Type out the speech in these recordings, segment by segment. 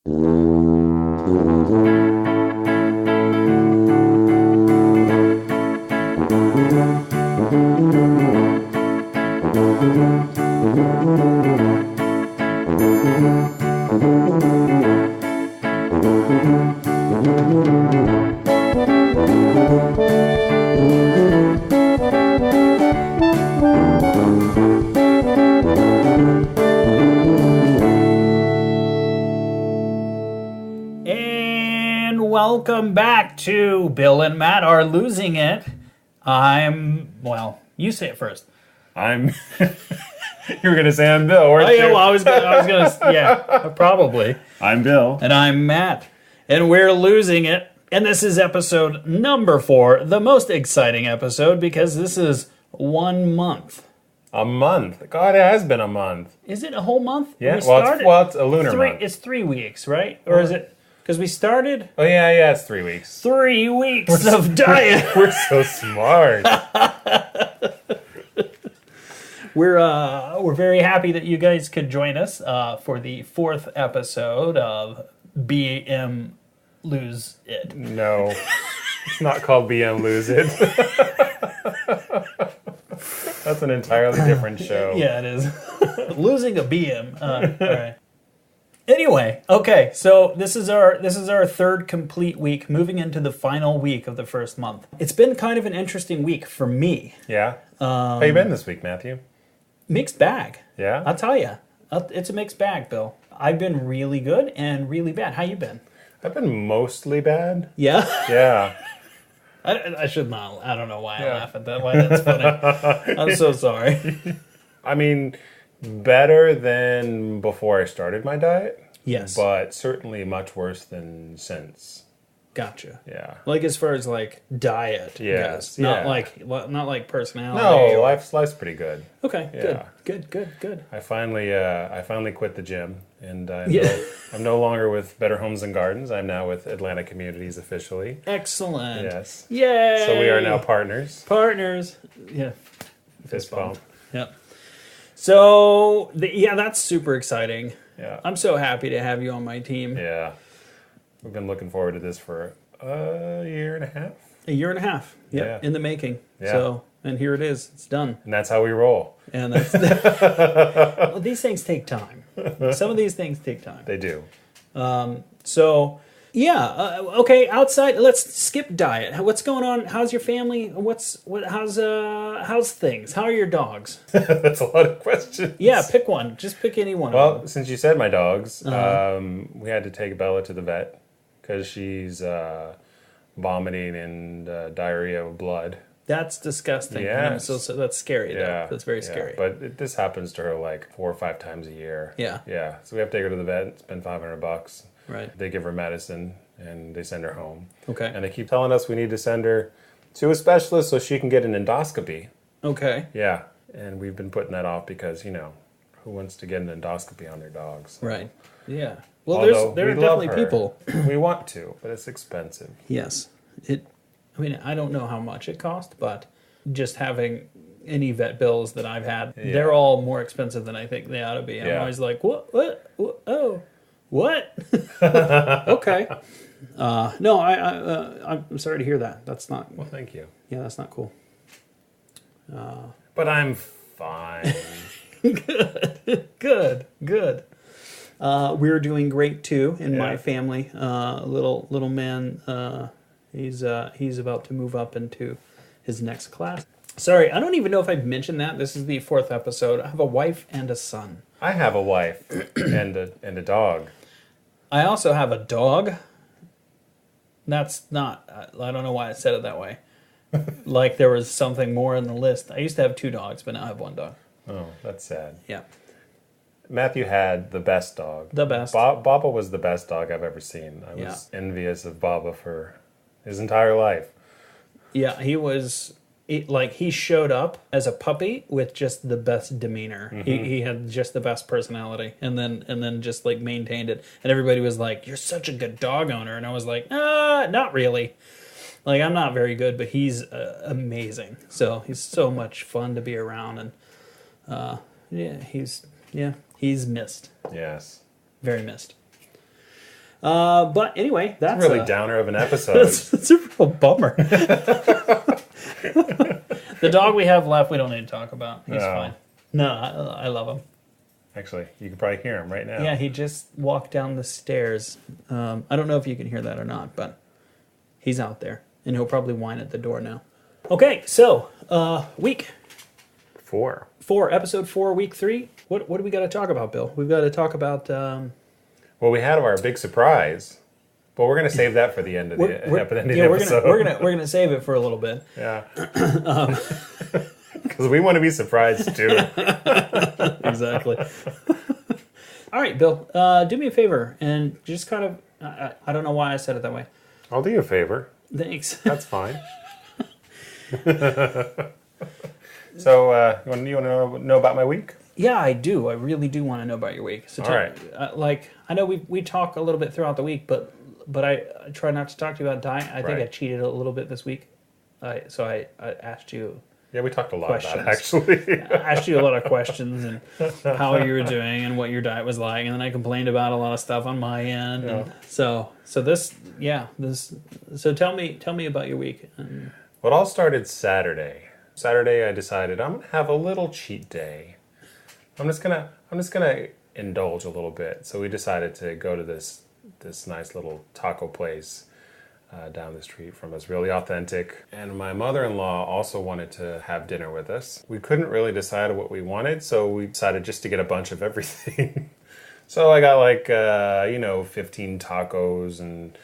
And welcome back to Bill and Matt Are Losing It. Well, you say it first. You were going to say I'm Bill, weren't you? Yeah, well, I was gonna, yeah, probably. I'm Bill. And I'm Matt. And we're losing it. And this is episode number 4, the most exciting episode, because this is 1 month. A month. God, it has been a month. Is it a whole month? Yeah, it's a lunar month. It's 3 weeks, right? Or is it? Because we started... Oh, yeah, it's 3 weeks. 3 weeks of diet. We're so smart. We're very happy that you guys could join us for the 4th episode of BM Lose It. No, it's not called BM Lose It. That's an entirely different show. Yeah, it is. Losing a BM. All right. Anyway, okay, so this is our third complete week, moving into the final week of the first month. It's been kind of an interesting week for me. Yeah? How you been this week, Matthew? Mixed bag. Yeah? I'll tell you. It's a mixed bag, Bill. I've been really good and really bad. How you been? I've been mostly bad. Yeah? Yeah. I should not. I don't know why I laugh at that. Why that's funny. I'm so sorry. I mean, better than before I started my diet. Yes. But certainly much worse than since. Gotcha. Yeah. Like as far as like diet Yes. goes. Not Yeah. not like personality. No, or... life's pretty good. Okay, Yeah. Good. I finally quit the gym, and I'm no longer with Better Homes and Gardens. I'm now with Atlanta Communities officially. Excellent. Yes. Yay! So we are now partners. Partners. Yeah. Fist bump. Yep. So, that's super exciting. Yeah. I'm so happy to have you on my team. Yeah. We've been looking forward to this for a year and a half. A year and a half. Yep, Yeah. in the making. Yeah. So, and here it is. It's done. And that's how we roll. And that's well, these things take time. Some of these things take time. They do. So, okay. Outside, let's skip diet. What's going on? How's your family? How's things? How are your dogs? That's a lot of questions. Yeah, pick one. Just pick any one. Well, since you said my dogs, we had to take Bella to the vet because she's vomiting and diarrhea of blood. That's disgusting. Yes. So that's scary. Yeah. Though. That's very scary. But this happens to her like 4 or 5 times a year. Yeah. Yeah. So we have to take her to the vet, spend $500. Right. They give her medicine and they send her home. Okay. And they keep telling us we need to send her to a specialist so she can get an endoscopy. Okay. Yeah. And we've been putting that off because, who wants to get an endoscopy on their dogs? Right. Yeah. Well, Although there are we love definitely her. people. We want to, but it's expensive. Yes. I don't know how much it cost, but just having any vet bills that I've had, they're all more expensive than I think they ought to be. I'm always like, what? Oh, what? Okay. No, I'm sorry to hear that. That's not. Well, thank you. Yeah, that's not cool. But I'm fine. Good. We're doing great too in my family. Little man, he's about to move up into his next class. Sorry, I don't even know if I've mentioned that. This is the 4th episode. I have a wife and a son. I have a wife and a dog. I also have a dog. That's not... I don't know why I said it that way. Like there was something more in the list. I used to have 2 dogs, but now I have 1 dog. Oh, that's sad. Yeah. Matthew had the best dog. The best. Baba was the best dog I've ever seen. I was envious of Baba for his entire life. Yeah, he was... He showed up as a puppy with just the best demeanor. Mm-hmm. He had just the best personality, and then just like maintained it. And everybody was like, "You're such a good dog owner," and I was like, not really. Like I'm not very good, but he's amazing. So he's so much fun to be around, and he's missed, Yes. very missed. But anyway, that's Really downer of an episode. it's a real bummer. The dog we have left, we don't need to talk about. He's fine. No, I love him. Actually, you can probably hear him right now. Yeah, he just walked down the stairs. I don't know if you can hear that or not, but he's out there, and he'll probably whine at the door now. Okay, so week 4, episode 4, week 3. What do we got to talk about, Bill? We've got to talk about. Well, we had our big surprise, but we're going to save that for the end of the episode. We're gonna save it for a little bit. Yeah. Because we want to be surprised too. Exactly. All right, Bill. Do me a favor and just kind of. I don't know why I said it that way. I'll do you a favor. Thanks. That's fine. So, you want to know about my week? Yeah, I do. I really do want to know about your week. So, all right. I know we talk a little bit throughout the week, but I try not to talk to you about diet. I think I cheated a little bit this week. So I asked you. Yeah, we talked a lot questions. about it, actually. I asked you a lot of questions and how you were doing and what your diet was like, and then I complained about a lot of stuff on my end. Yeah. And so tell me about your week. Well, it all started Saturday. Saturday, I decided I'm gonna have a little cheat day. I'm just gonna indulge a little bit. So we decided to go to this nice little taco place down the street from us, really authentic. And my mother-in-law also wanted to have dinner with us. We couldn't really decide what we wanted, so we decided just to get a bunch of everything. So I got 15 tacos and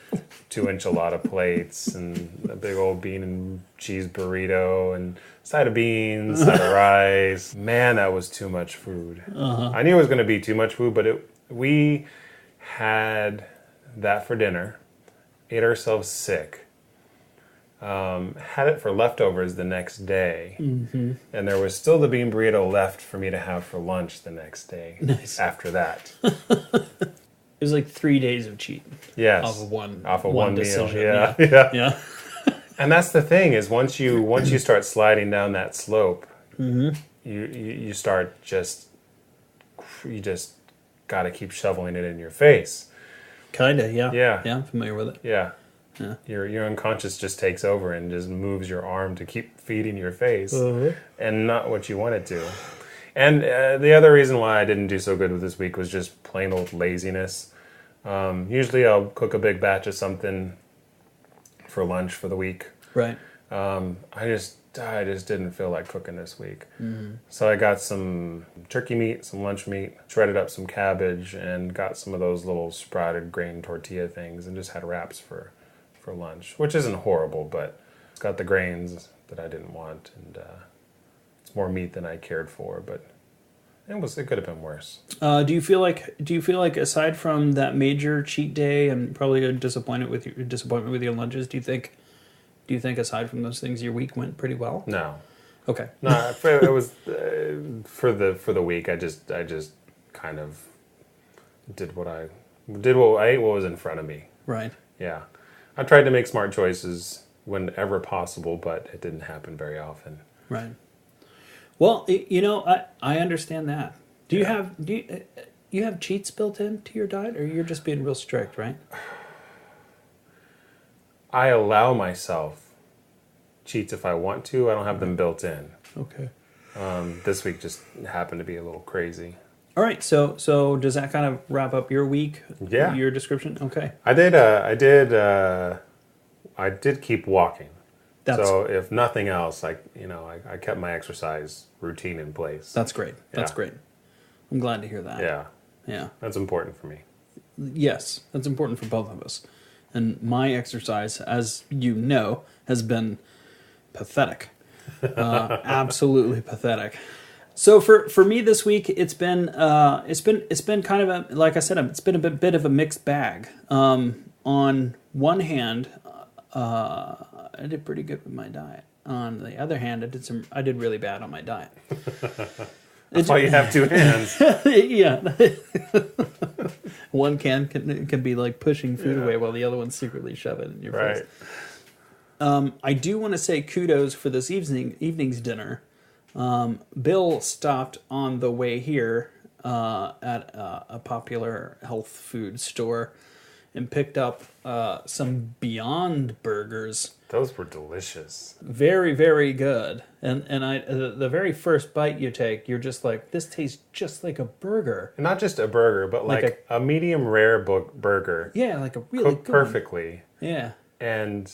2 enchilada plates and a big old bean and cheese burrito and side of beans, side of rice. Man, that was too much food. I knew it was going to be too much food, but we had that for dinner, ate ourselves sick, had it for leftovers the next day, and there was still the bean burrito left for me to have for lunch the next day. Nice. After that. It was like 3 days of cheat. Yes. Off of one decision. meal. Yeah. And that's the thing is once you start sliding down that slope, you start you just got to keep shoveling it in your face. Kinda, yeah. Yeah. Yeah, I'm familiar with it. Yeah. Your unconscious just takes over and just moves your arm to keep feeding your face and not what you want it to. And the other reason why I didn't do so good with this week was just plain old laziness. Usually I'll cook a big batch of something for lunch for the week. Right. I just didn't feel like cooking this week. So I got some turkey meat, some lunch meat, shredded up some cabbage, and got some of those little sprouted grain tortilla things and just had wraps for lunch, which isn't horrible, but it's got the grains that I didn't want, and it's more meat than I cared for, but it could have been worse. Do you feel like aside from that major cheat day and probably a disappointment with your lunches, do you think aside from those things your week went pretty well? No. Okay. No, it was for the week. I just kind of did what I ate what was in front of me. Right. Yeah. I tried to make smart choices whenever possible, but it didn't happen very often. Right. Well, I understand that. Do you have cheats built into your diet, or you're just being real strict, right? I allow myself cheats if I want to. I don't have them built in. Okay. This week just happened to be a little crazy. All right. So does that kind of wrap up your week? Yeah. Your description? Okay. I did keep walking. So if nothing else, I kept my exercise routine in place. That's great. That's great. I'm glad to hear that. Yeah. Yeah. That's important for me. Yes, that's important for both of us. And my exercise, as you know, has been pathetic. Absolutely pathetic. So for me this week, it's been kind of like I said, it's been a bit of a mixed bag. On one hand, I did pretty good with my diet. On the other hand, I did really bad on my diet. That's why you have 2 hands. Yeah. One can be like pushing food away while the other one's secretly shoving it in your face. I do want to say kudos for this evening's dinner. Bill stopped on the way here at a popular health food store and picked up some Beyond Burgers. Those were delicious. Very, very good. And the very first bite you take, you're just like, this tastes just like a burger. And not just a burger, but like a medium rare burger. Yeah, like a really cooked perfectly. Yeah. And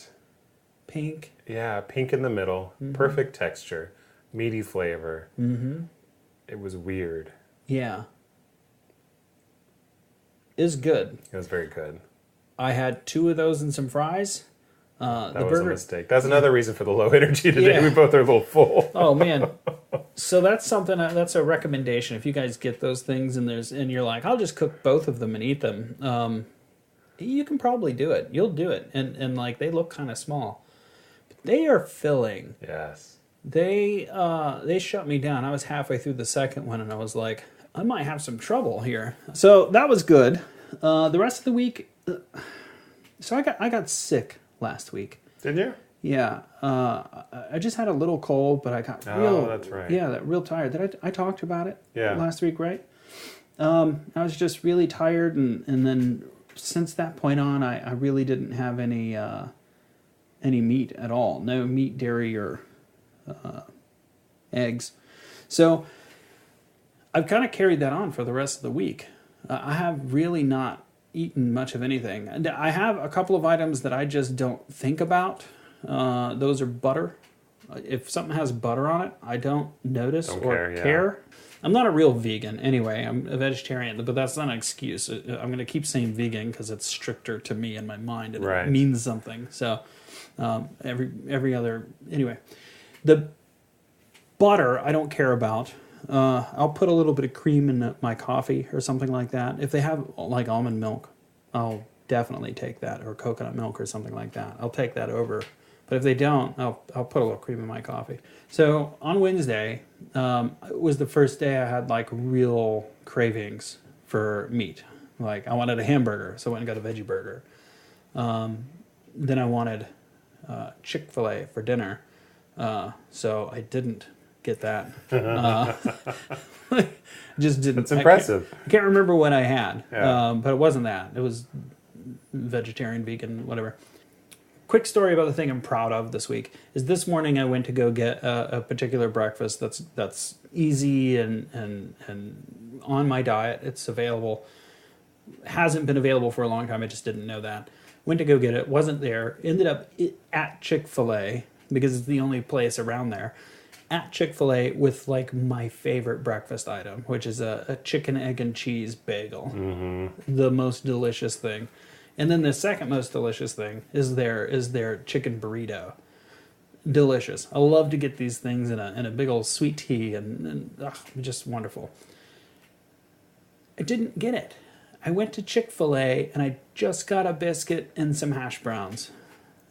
pink. Yeah, pink in the middle. Mm-hmm. Perfect texture. Meaty flavor. Mm-hmm. It was weird. Yeah. It was good. It was very good. I had 2 of those and some fries. That was a mistake. That's another reason for the low energy today. Yeah. We both are a little full. Oh man! So that's something. That's a recommendation. If you guys get those things and you're like, I'll just cook both of them and eat them. You can probably do it. You'll do it. And like they look kind of small, but they are filling. Yes. They shut me down. I was halfway through the second one and I was like, I might have some trouble here. So that was good. The rest of the week. So I got sick last week. Did you? Yeah. I just had a little cold, but I got that's right. Yeah, real tired. I talked about it last week, right? I was just really tired, and then since that point on, I really didn't have any meat at all. No meat, dairy, or eggs. So I've kind of carried that on for the rest of the week. I have really not eaten much of anything. And I have a couple of items that I just don't think about. Those are butter. If something has butter on it, I don't notice or care. I'm not a real vegan anyway. I'm a vegetarian, but that's not an excuse. I'm going to keep saying vegan because it's stricter to me in my mind and it means something. So every other anyway, the butter I don't care about. I'll put a little bit of cream in my coffee or something like that. If they have like almond milk, I'll definitely take that, or coconut milk or something like that. I'll take that over. But if they don't, I'll put a little cream in my coffee. So on Wednesday, it was the first day I had like real cravings for meat. Like I wanted a hamburger, so I went and got a veggie burger. Then I wanted Chick-fil-A for dinner, so I didn't get that. Just didn't. That's impressive. I can't remember what I had, but it wasn't that. It was vegetarian, vegan, whatever. Quick story about the thing I'm proud of this week is this morning I went to go get a particular breakfast that's easy and on my diet. It's available. Hasn't been available for a long time. I just didn't know that. Went to go get it. Wasn't there. Ended up at Chick-fil-A because it's the only place around there. At Chick-fil-A with like my favorite breakfast item, which is a chicken, egg, and cheese bagel. Mm-hmm. The most delicious thing. And then the second most delicious thing is their chicken burrito. Delicious. I love to get these things in a big old sweet tea and just wonderful. I didn't get it. I went to Chick-fil-A and I just got a biscuit and some hash browns.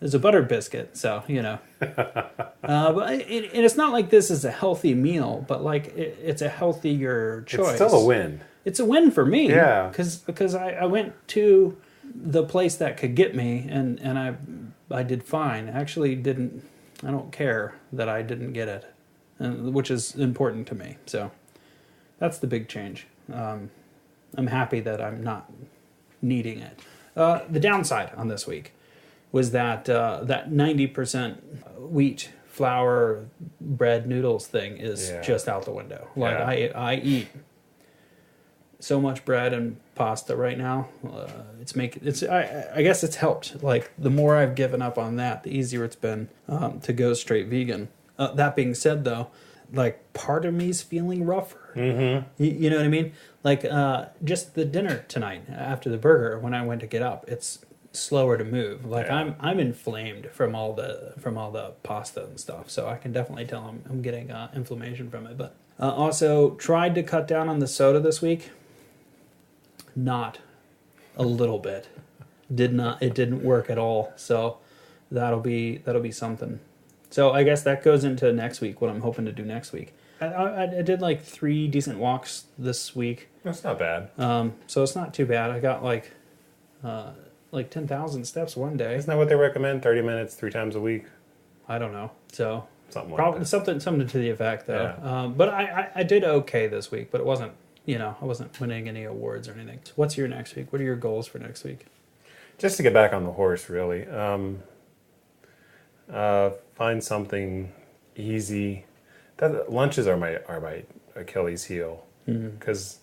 It's a butter biscuit, so, you know. But it's not like this is a healthy meal, but like it's a healthier choice. It's still a win. It's a win for me. Yeah. Because I went to the place that could get me, and I did fine. Actually I don't care that I didn't get it, which is important to me. So that's the big change. I'm happy that I'm not needing it. The downside on this week was that 90% wheat, flour, bread, noodles thing is just out the window. Like I eat so much bread and pasta right now. I guess it's helped. Like the more I've given up on that, the easier it's been to go straight vegan. That being said, though, like part of me's feeling rougher. Mm-hmm. You know what I mean? Like just the dinner tonight after the burger, when I went to get up, it's slower to move. Like I'm inflamed from all the pasta and stuff. So I can definitely tell I'm getting inflammation from it. But also tried to cut down on the soda this week. Not a little bit. It didn't work at all. So that'll be something. So I guess that goes into next week, what I'm hoping to do next week. I did like 3 decent walks this week. That's not bad. So it's not too bad. I got like 10,000 steps one day. Isn't that what they recommend? 30 minutes, 3 times a week? I don't know. So something like probably that. Something to the effect though. Yeah. But I did okay this week, but it wasn't, I wasn't winning any awards or anything. What's your next week? What are your goals for next week? Just to get back on the horse, really. Find something easy. Lunches are my Achilles heel. Because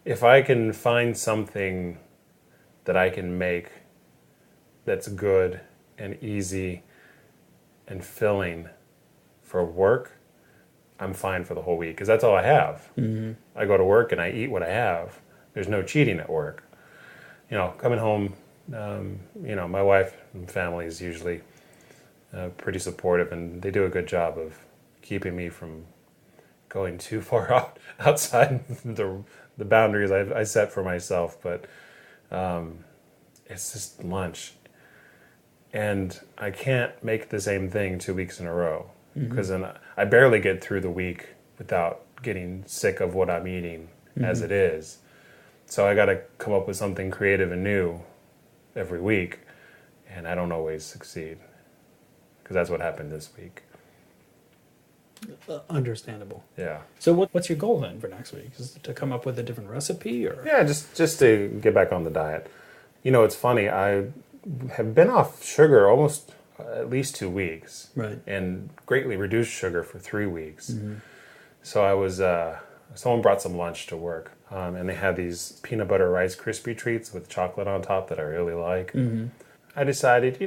if I can find something that I can make that's good and easy and filling for work, I'm fine for the whole week, because that's all I have. I go to work and I eat what I have. There's no cheating at work. Coming home, my wife and family is usually pretty supportive, and they do a good job of keeping me from going too far outside the boundaries I set for myself. But it's just lunch. And I can't make the same thing 2 weeks in a row, because then I barely get through the week without getting sick of what I'm eating as it is. So I got to come up with something creative and new every week, and I don't always succeed, because that's what happened this week. Understandable. Yeah. So what's your goal then for next week? Is it to come up with a different recipe, or? Yeah, just to get back on the diet. It's funny. I have been off sugar almost at least 2 weeks, right, and greatly reduced sugar for 3 weeks. So I was. Someone brought some lunch to work, and they had these peanut butter Rice Krispie treats with chocolate on top that I really like. I decided,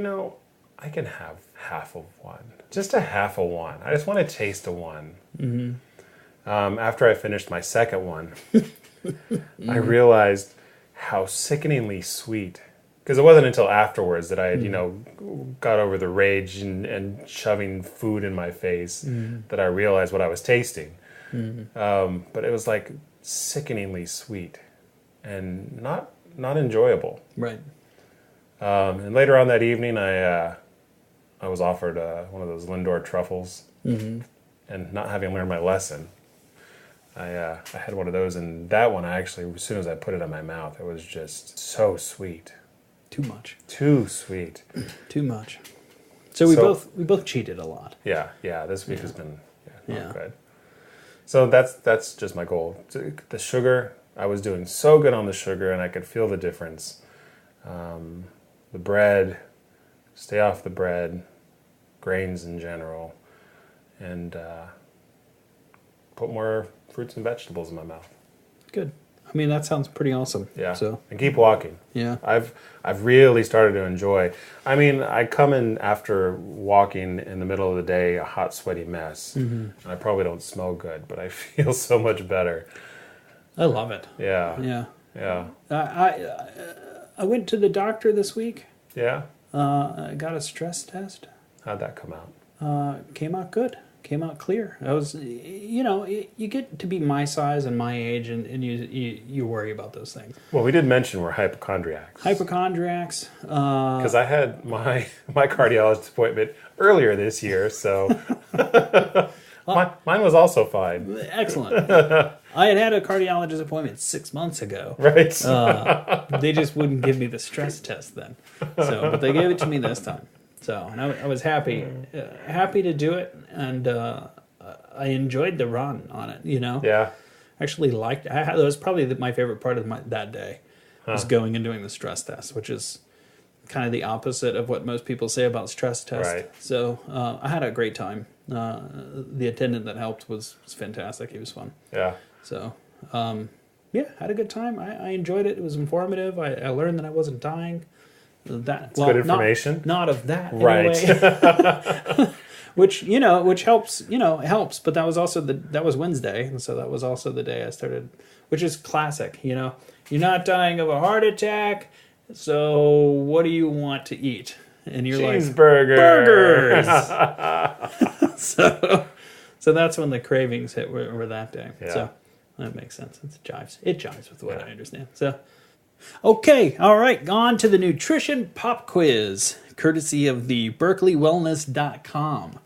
I can have half of one. Just a half of one. I just want to taste a one. After I finished my second one, I realized how sickeningly sweet. Because it wasn't until afterwards that I had, got over the rage and shoving food in my face that I realized what I was tasting. But it was like sickeningly sweet and not enjoyable. Right. And later on that evening, I was offered one of those Lindor truffles, and not having learned my lesson, I had one of those, and that one as soon as I put it in my mouth, it was just so sweet. Too much. Too sweet. Too much. So we both cheated a lot. Yeah. This week has been not good. So that's just my goal. The sugar, I was doing so good on the sugar, and I could feel the difference. The bread, stay off the bread, grains in general, and put more fruits and vegetables in my mouth. Good. I mean, that sounds pretty awesome. Yeah. So and keep walking. Yeah. I've really started to enjoy. I mean, I come in after walking in the middle of the day, a hot, sweaty mess, and I probably don't smell good, but I feel so much better. I love it. Yeah. Yeah. I went to the doctor this week. Yeah. I got a stress test. How'd that come out? Came out good. Came out clear. I was, you get to be my size and my age, and you worry about those things. Well, we did mention we're hypochondriacs. Hypochondriacs. Because I had my cardiologist appointment earlier this year, so mine was also fine. Excellent. I had a cardiologist appointment 6 months ago. Right. They just wouldn't give me the stress test then. But they gave it to me this time. So, and I was happy to do it, and I enjoyed the run on it. Yeah. Actually liked. That was probably my favorite part of that day, was going and doing the stress test, which is kind of the opposite of what most people say about stress tests. Right. So I had a great time. The attendant that helped was fantastic. He was fun. Yeah. So had a good time. I enjoyed it. It was informative. I learned that I wasn't dying. That's good information. Not of that, right? Anyway. which helps. But that was Wednesday, and so that was also the day I started, which is classic. You're not dying of a heart attack, so what do you want to eat? And you're cheeseburger. Like, burgers. so that's when the cravings hit were that day. Yeah. So that makes sense. It jives with what I understand. So. Okay, all right, on to the nutrition pop quiz, courtesy of the berkeleywellness.com.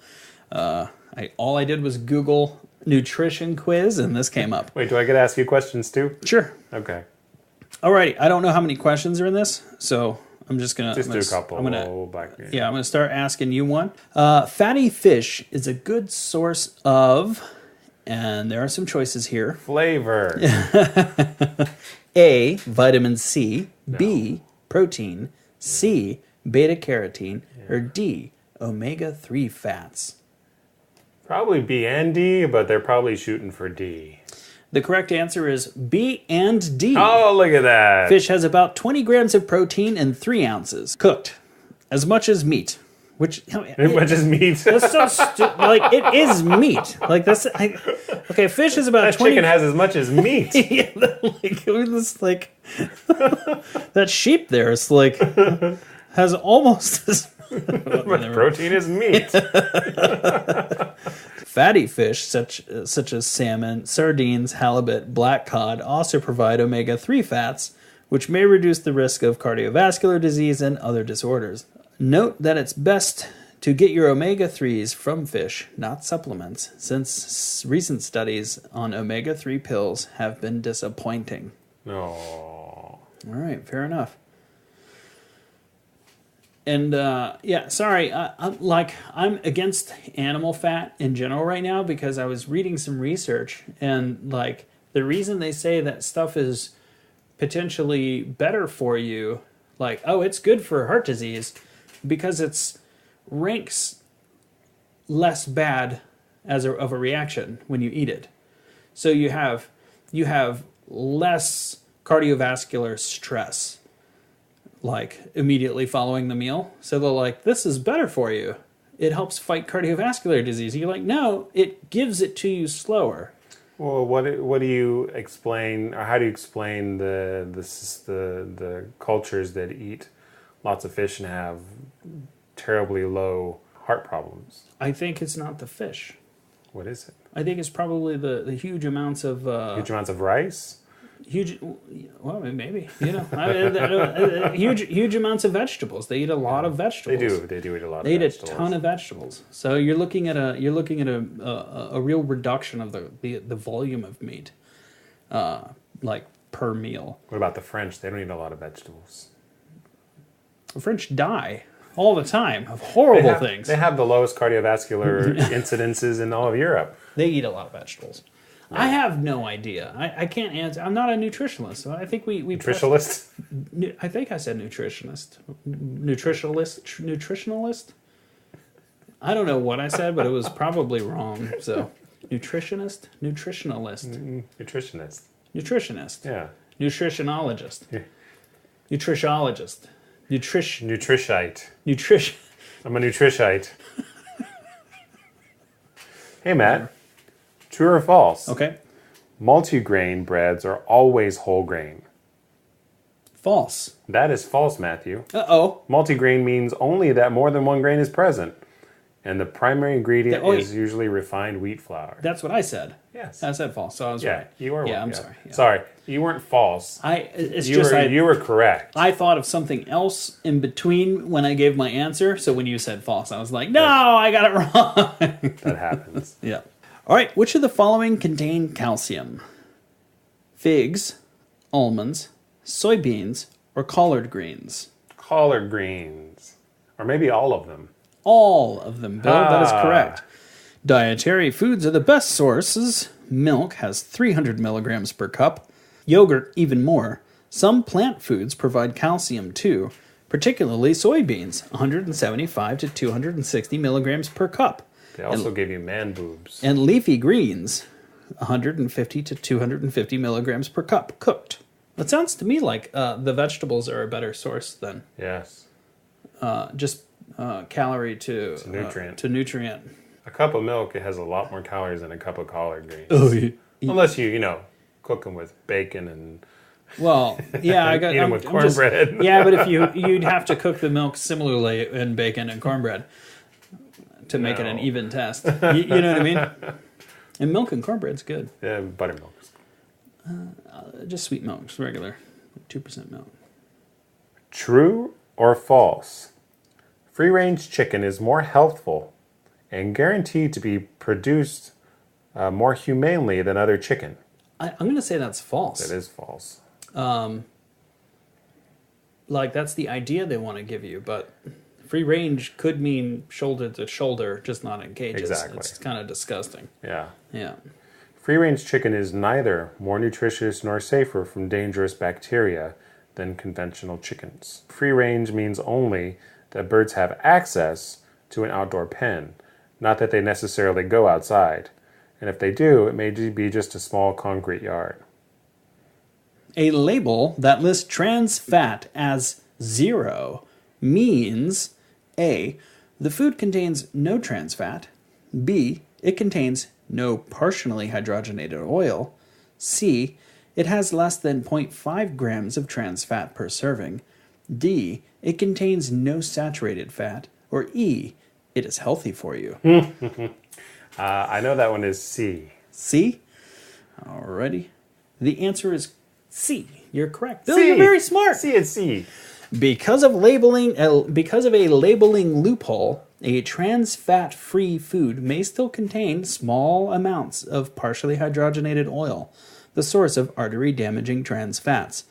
All I did was Google nutrition quiz, and this came up. Wait, do I get to ask you questions too? Sure. Okay. All right, I don't know how many questions are in this, so I'm just going to... do a couple. I'm going to start asking you one. Fatty fish is a good source of, and there are some choices here. Flavor. A, vitamin C, B, protein, C, beta carotene, or D, omega-3 fats? Probably B and D, but they're probably shooting for D. The correct answer is B and D. Oh, look at that. Fish has about 20 grams of protein and 3 ounces. Cooked. As much as meat. Which, As much as meat. that's so stupid. Like, it is meat. Like, that's... okay, fish is about That 20... chicken has as much as meat. yeah, it's like... that sheep there is like... has almost as... much protein as meat. Fatty fish, such as salmon, sardines, halibut, black cod, also provide omega-3 fats, which may reduce the risk of cardiovascular disease and other disorders. Note that it's best to get your omega-3s from fish, not supplements, since recent studies on omega-3 pills have been disappointing. No. All right, fair enough. And yeah, sorry, I'm against animal fat in general right now because I was reading some research, and like the reason they say that stuff is potentially better for you, like, oh, it's good for heart disease, because it's ranks less bad of a reaction when you eat it. So you have less cardiovascular stress, like immediately following the meal. So they're like, this is better for you. It helps fight cardiovascular disease. You're like, no, it gives it to you slower. Well, what do you explain, or how do you explain the cultures that eat lots of fish and have terribly low heart problems? I think it's not the fish. What is it? I think it's probably the huge amounts of Huge amounts of rice? Well, maybe, huge amounts of vegetables. They eat a lot of vegetables. They do eat a lot. They of eat vegetables. a ton of vegetables. So you're looking at a real reduction of the volume of meat, like per meal. What about the French? They don't eat a lot of vegetables. The French die all the time of horrible things. They have the lowest cardiovascular incidences in all of Europe. They eat a lot of vegetables. Yeah. I have no idea. I can't answer. I'm not a nutritionalist. So I think we nutritionalist. I think I said nutritionist. Nutritionalist. I don't know what I said, but it was probably wrong. So, nutritionist. Nutritionist. Yeah. Nutritionologist. Yeah. Nutritionologist. Nutrishite. Nutrition. I'm a nutrishite. Hey, Matt. True or false? Okay. Multigrain breads are always whole grain. False. That is false, Matthew. Uh-oh. Multigrain means only that more than one grain is present. And the primary ingredient is usually refined wheat flour. That's what I said. Yes. I said false, so I was right. You were. Yeah, I'm sorry. Yeah. Sorry, you weren't false. You were correct. I thought of something else in between when I gave my answer. So when you said false, I was like, no, I got it wrong. That happens. Yeah. All right. Which of the following contain calcium? Figs, almonds, soybeans, or collard greens? Collard greens, or maybe all of them. All of them, Bill. That is correct. Dietary foods are the best sources. Milk has 300 milligrams per cup. Yogurt, even more. Some plant foods provide calcium too, particularly soybeans, 175 to 260 milligrams per cup. They also give you man boobs. And leafy greens, 150 to 250 milligrams per cup, cooked. It sounds to me like the vegetables are a better source than calorie to nutrient. A cup of milk, it has a lot more calories than a cup of collard greens. Oh, yeah. Unless you cook them with bacon and I got eat them with cornbread. Yeah, but if you'd have to cook the milk similarly in bacon and cornbread to make it an even test. You know what I mean? And milk and cornbread's good. Yeah, buttermilk. Just sweet milk, just regular, 2% milk. True or false? Free-range chicken is more healthful and guaranteed to be produced more humanely than other chicken. I'm going to say that's false. That is false. That's the idea they want to give you, but free range could mean shoulder to shoulder, just not in cages. Exactly. It's kind of disgusting. Yeah. Yeah. Free-range chicken is neither more nutritious nor safer from dangerous bacteria than conventional chickens. Free range means only that birds have access to an outdoor pen, not that they necessarily go outside. And if they do, it may be just a small concrete yard. A label that lists trans fat as 0 means A, the food contains no trans fat, B, it contains no partially hydrogenated oil, C, it has less than 0.5 grams of trans fat per serving, D, it contains no saturated fat, or E, it is healthy for you. I know that one is C. C? Alrighty. The answer is C. You're correct. Bill, C. you're very smart. C and C. Because of a labeling loophole, a trans fat-free food may still contain small amounts of partially hydrogenated oil, the source of artery-damaging trans fats.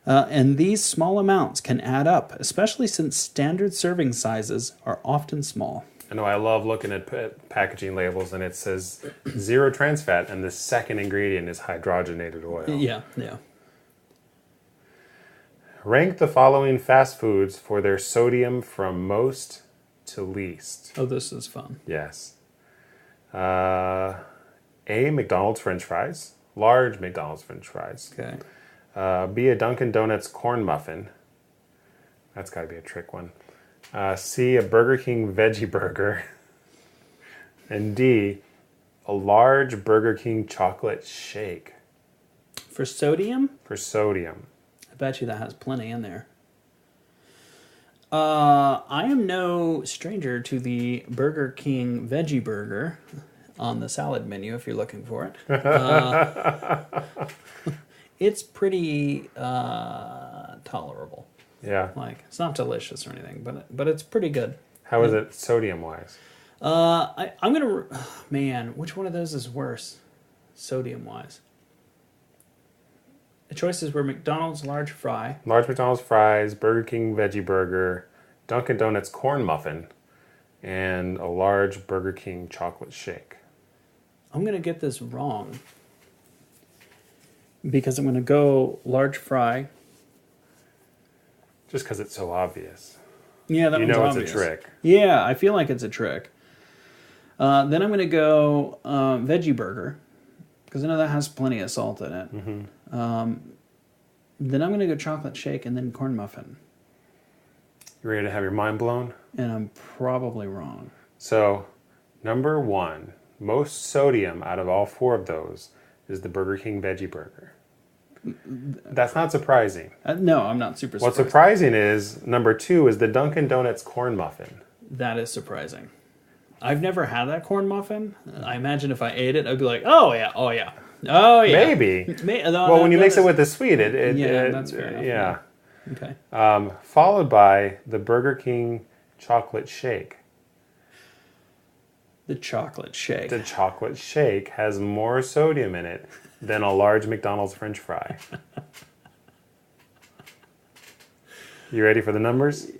And these small amounts can add up, especially since standard serving sizes are often small. I know I love looking at packaging labels and it says 0 trans fat and the second ingredient is hydrogenated oil. Yeah. Rank the following fast foods for their sodium from most to least. Oh, this is fun. Yes. A, McDonald's French fries. Large McDonald's French fries. Okay. B, a Dunkin' Donuts corn muffin. That's got to be a trick one. C, a Burger King veggie burger. And D, a large Burger King chocolate shake. For sodium? For sodium. I bet you that has plenty in there. I am no stranger to the Burger King veggie burger on the salad menu if you're looking for it. It's pretty tolerable. Yeah. Like, it's not delicious or anything, but it's pretty good. How is it sodium-wise? I'm gonna... Man, which one of those is worse, sodium-wise? The choices were McDonald's large fry. Large McDonald's fries, Burger King veggie burger, Dunkin' Donuts corn muffin, and a large Burger King chocolate shake. I'm gonna get this wrong because I'm gonna go large fry. Just because it's so obvious. Yeah, that one's obvious. It's a trick. Yeah, I feel like it's a trick. Then I'm going to go veggie burger, because I know that has plenty of salt in it. Mm-hmm. Then I'm going to go chocolate shake and then corn muffin. You ready to have your mind blown? And I'm probably wrong. So, number 1, most sodium out of all 4 of those is the Burger King veggie burger. That's not surprising. No, I'm not super surprised. What's surprising is number 2 is the Dunkin' Donuts corn muffin. That is surprising. I've never had that corn muffin. I imagine if I ate it, I'd be like, oh yeah. Maybe. Well, when you mix it with the sweet, that's fair enough. Yeah. Okay. Followed by the Burger King chocolate shake. The chocolate shake. The chocolate shake has more sodium in it than a large McDonald's French fry. You ready for the numbers?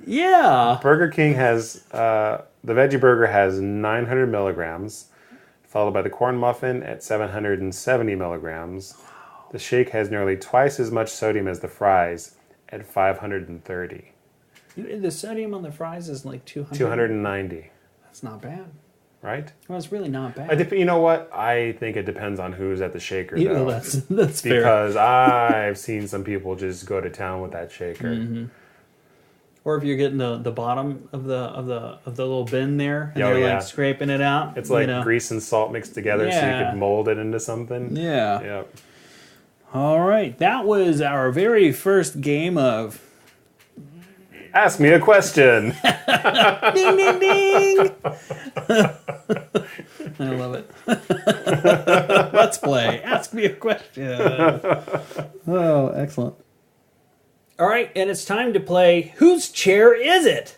Yeah. Burger King has, the veggie burger has 900 milligrams, followed by the corn muffin at 770 milligrams. The shake has nearly twice as much sodium as the fries at 530. The sodium on the fries is like 200? 290. That's not bad. Right? Well, it's really not bad. You know what? I think it depends on who's at the shaker, though. Well, that's fair. Because I've seen some people just go to town with that shaker. Mm-hmm. Or if you're getting the bottom of the little bin there, and they're like scraping it out. It's like grease and salt mixed together, so you could mold it into something. Yeah. Yep. All right, that was our very first game of Ask Me a Question. Ding ding ding. I love it. Let's play. Ask Me a Question. Oh, excellent. All right, and it's time to play Whose Chair Is It?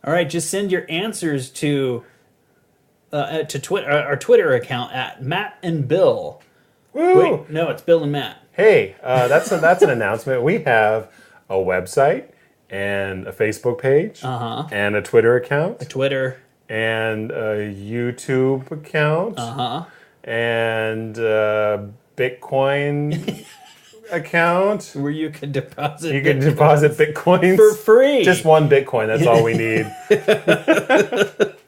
All right, just send your answers to Twitter, our Twitter account at Matt and Bill. Woo! Wait, no, it's Bill and Matt. Hey, that's an announcement. We have a website and a Facebook page and a Twitter account. A Twitter. And a YouTube account. and Bitcoin account where you can deposit. You can deposit Bitcoins for free. Just one Bitcoin. That's all we need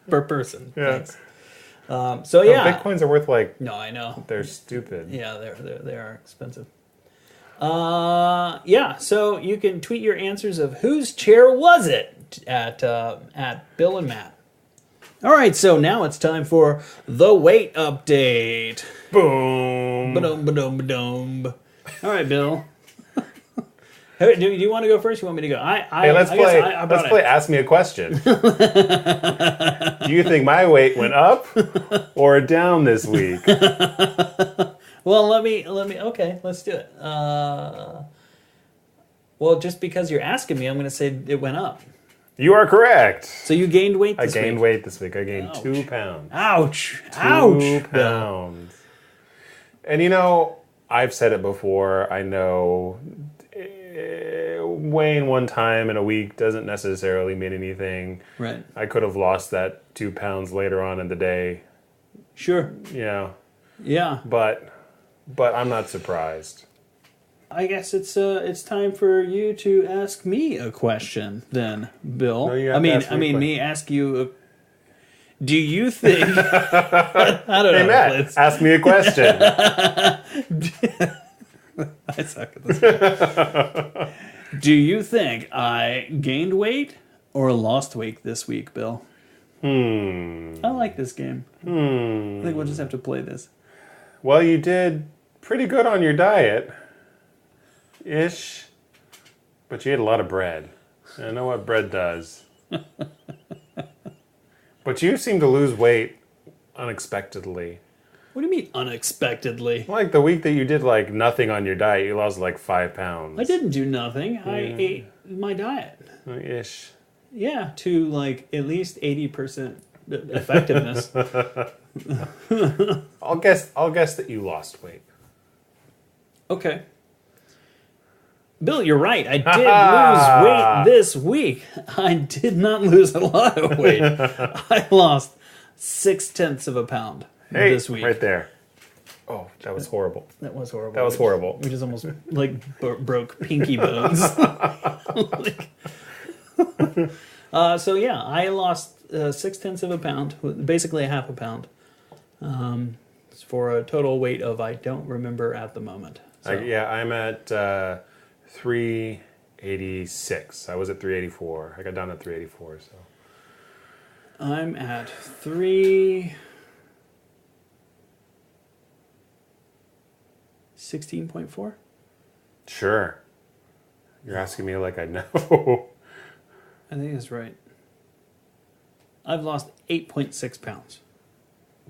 per person. Yeah. Thanks. So yeah, Bitcoins are worth like. No, I know they're stupid. Yeah, they are expensive. Yeah. So you can tweet your answers of whose chair was it at Bill and Matt. All right, so now it's time for the weight update. Boom. Ba-dum, ba-dum, ba-dum. All right, Bill. Do you want to go first? You want me to go? Let's play Ask Me a Question. Do you think my weight went up or down this week? Well, let me. Okay, let's do it. Well, just because you're asking me, I'm going to say it went up. You are correct. So you gained weight this week? I gained weight this week. I gained 2 pounds. Ouch. 2 pounds. And I've said it before. I know weighing one time in a week doesn't necessarily mean anything. Right. I could have lost that 2 pounds later on in the day. Sure. Yeah. Yeah. But I'm not surprised. I guess it's time for you to ask me a question then, Bill. No, me ask you. Do you think? I don't know. Hey Matt, ask me a question. I suck at this. Do you think I gained weight or lost weight this week, Bill? I like this game. I think we'll just have to play this. Well, you did pretty good on your diet. Ish. But you ate a lot of bread. I know what bread does. But you seem to lose weight unexpectedly. What do you mean unexpectedly? Like the week that you did like nothing on your diet, you lost like 5 pounds. I didn't do nothing. I ate my diet. Ish. Yeah, to like at least 80% effectiveness. I'll guess that you lost weight. Okay. Bill, you're right. I did lose weight this week. I did not lose a lot of weight. I lost 0.6 of a pound this week. Right there. Oh, that was horrible. That was horrible. That was horrible. We just almost broke pinky bones. So yeah, I lost 0.6 of a pound, basically a half a pound, for a total weight of I don't remember at the moment. So. I'm at 386. I was at 384. I got down at 384. So I'm at 316.4. Sure. You're asking me like I know. I think that's right. I've lost 8.6 pounds.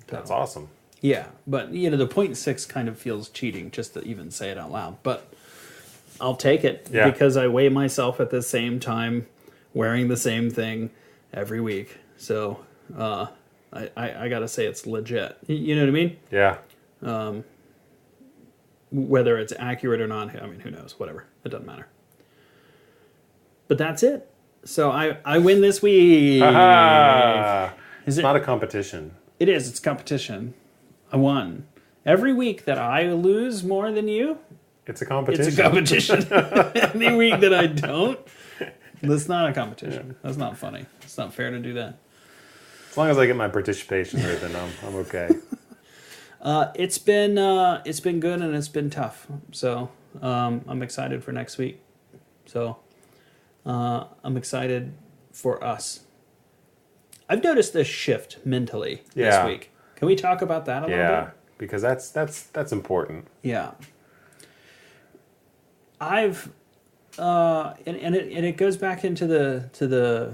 That's awesome. Yeah, but the 0.6 kind of feels cheating just to even say it out loud. But I'll take it because I weigh myself at the same time, wearing the same thing every week. So I got to say it's legit. You know what I mean? Yeah. Whether it's accurate or not, I mean, who knows? Whatever. It doesn't matter. But that's it. So I win this week. It's not a competition. It is. It's competition. I won. Every week that I lose more than you, it's a competition. It's a competition. Any week that I don't, that's not a competition. Yeah. That's not funny. It's not fair to do that. As long as I get my participation rate, then I'm okay. It's been good and it's been tough. So I'm excited for next week. So I'm excited for us. I've noticed this shift mentally this week. Can we talk about that a little bit? Yeah, because that's important. Yeah. I've and it goes back into the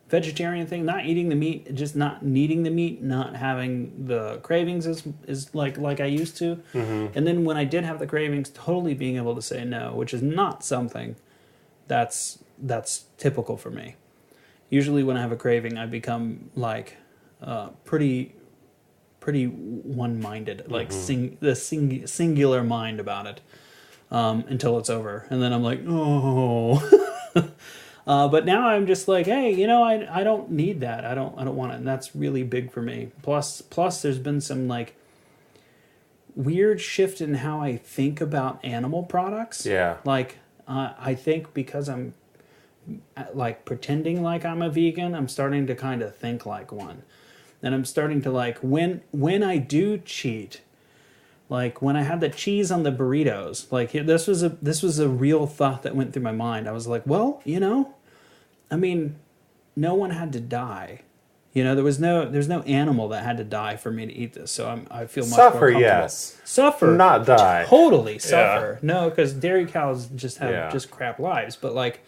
vegetarian thing, not eating the meat, just not needing the meat, not having the cravings is like I used to. Mm-hmm. And then when I did have the cravings, totally being able to say no, which is not something that's typical for me. Usually when I have a craving, I become like pretty one-minded, like singular mind about it until it's over. And then I'm like, oh. But now I'm just like, hey, I don't need that. I don't want it, and that's really big for me. Plus, there's been some like weird shift in how I think about animal products. Yeah. Like, I think because I'm like pretending like I'm a vegan, I'm starting to kind of think like one. And I'm starting to like, when I do cheat, like when I had the cheese on the burritos, like this was a real thought that went through my mind. I was like, well, I mean, no one had to die. There's no animal that had to die for me to eat this. So I feel much more Suffer, comfortable. yes. Suffer, not die. Totally suffer. Yeah. No, because dairy cows just have just crap lives. But like,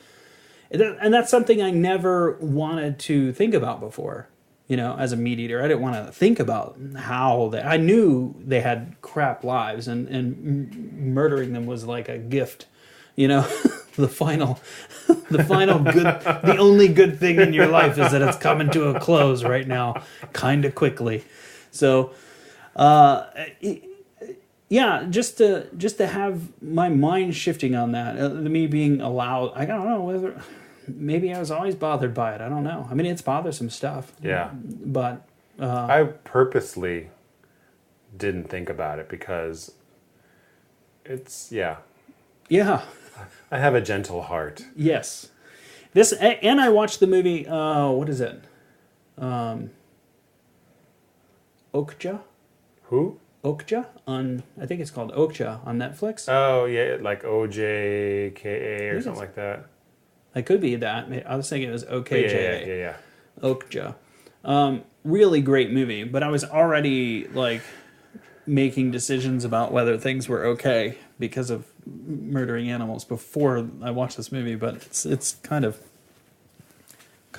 and that's something I never wanted to think about before. As a meat eater, I didn't want to think about how I knew they had crap lives, and murdering them was like a gift. The final good, the only good thing in your life is that it's coming to a close right now, kind of quickly. So, just to have my mind shifting on that, me being allowed. I don't know whether. Maybe I was always bothered by it. I don't know. I mean, it's bothersome stuff. Yeah. But I purposely didn't think about it because it's, yeah. I have a gentle heart. Yes. And I watched the movie, what is it? Okja? Who? Okja I think it's called Okja on Netflix. Oh, yeah, like OJKA or something like that. It could be that. I was thinking it was OKJA. Yeah. Okja. Really great movie, but I was already like making decisions about whether things were okay because of murdering animals before I watched this movie. But it's kind of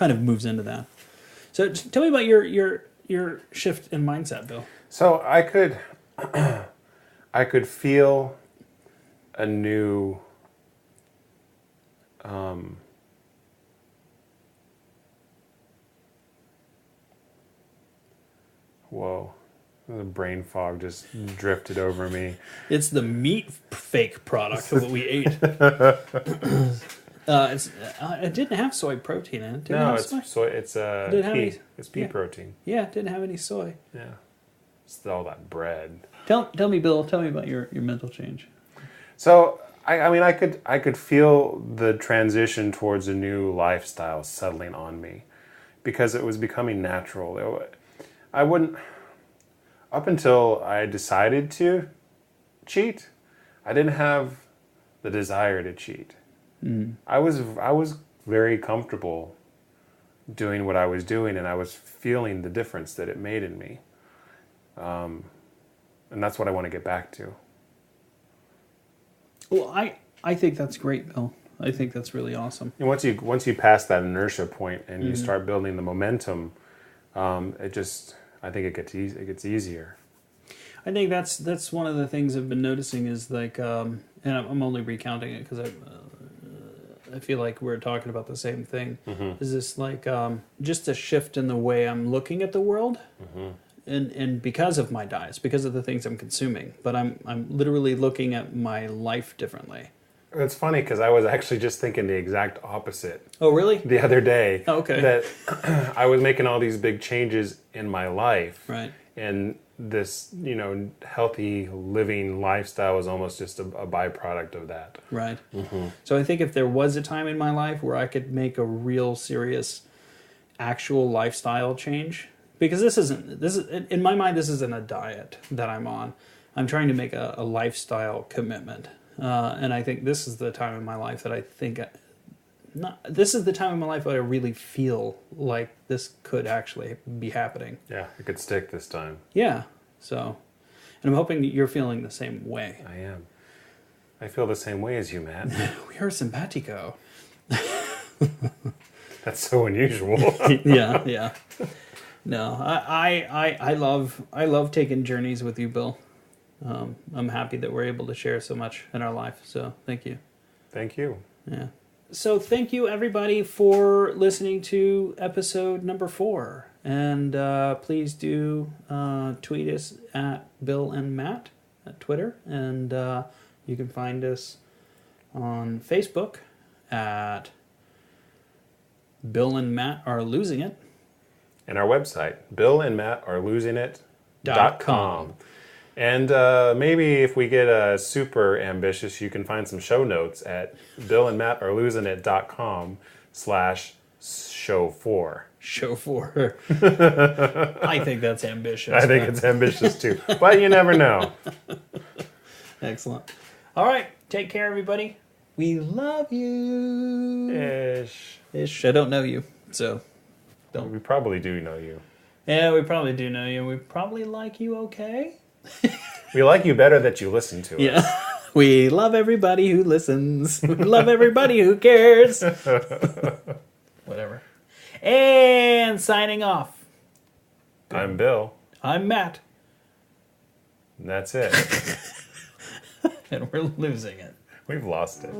moves into that. So tell me about your shift in mindset, Bill. So I could feel a new. Whoa. The brain fog just drifted over me. It's the meat fake product of what we ate. It didn't have soy protein in it. No, it's soy. It's pea. It's pea protein. Yeah, it didn't have any soy. Yeah, it's all that bread. Tell me, Bill. Tell me about your mental change. So I mean, I could feel the transition towards a new lifestyle settling on me, because it was becoming natural. I wouldn't. Up until I decided to cheat, I didn't have the desire to cheat. Mm. I was very comfortable doing what I was doing, and I was feeling the difference that it made in me. And that's what I want to get back to. Well, I think that's great, Bill. I think that's really awesome. And once you pass that inertia point and you start building the momentum, I think it gets easier. I think that's one of the things I've been noticing is like, and I'm only recounting it because I feel like we're talking about the same thing. Mm-hmm. Is this like just a shift in the way I'm looking at the world, and because of my diets, because of the things I'm consuming, but I'm literally looking at my life differently. It's funny because I was actually just thinking the exact opposite. Oh, really? The other day. Oh, okay. That I was making all these big changes in my life. Right. And this, healthy living lifestyle was almost just a byproduct of that. Right. Mm-hmm. So I think if there was a time in my life where I could make a real serious actual lifestyle change, because this is in my mind, this isn't a diet that I'm on. I'm trying to make a lifestyle commitment. And I think this is the time in my life that this is the time in my life that I really feel like this could actually be happening. Yeah, it could stick this time. Yeah. So, and I'm hoping that you're feeling the same way. I am. I feel the same way as you, Matt. We are simpatico. That's so unusual. Yeah. No, I love taking journeys with you, Bill. I'm happy that we're able to share so much in our life. So thank you. Thank you. Yeah. So thank you everybody for listening to episode number 4. And please do tweet us at Bill and Matt at Twitter. And you can find us on Facebook at Bill and Matt are losing it. And our website, billandmattarelosingit.com. And maybe if we get super ambitious, you can find some show notes at billandmattarelosingit.com/show4. Show 4. I think that's ambitious. I think it's ambitious too, but you never know. Excellent. All right. Take care, everybody. We love you. Ish. I don't know you, so don't. We probably do know you. Yeah, we probably do know you. We probably like you okay. We like you better that you listen to us. Yeah. We love everybody who listens. We love everybody who cares. Whatever. And signing off. I'm Bill. I'm Matt. And that's it. And we're losing it. We've lost it.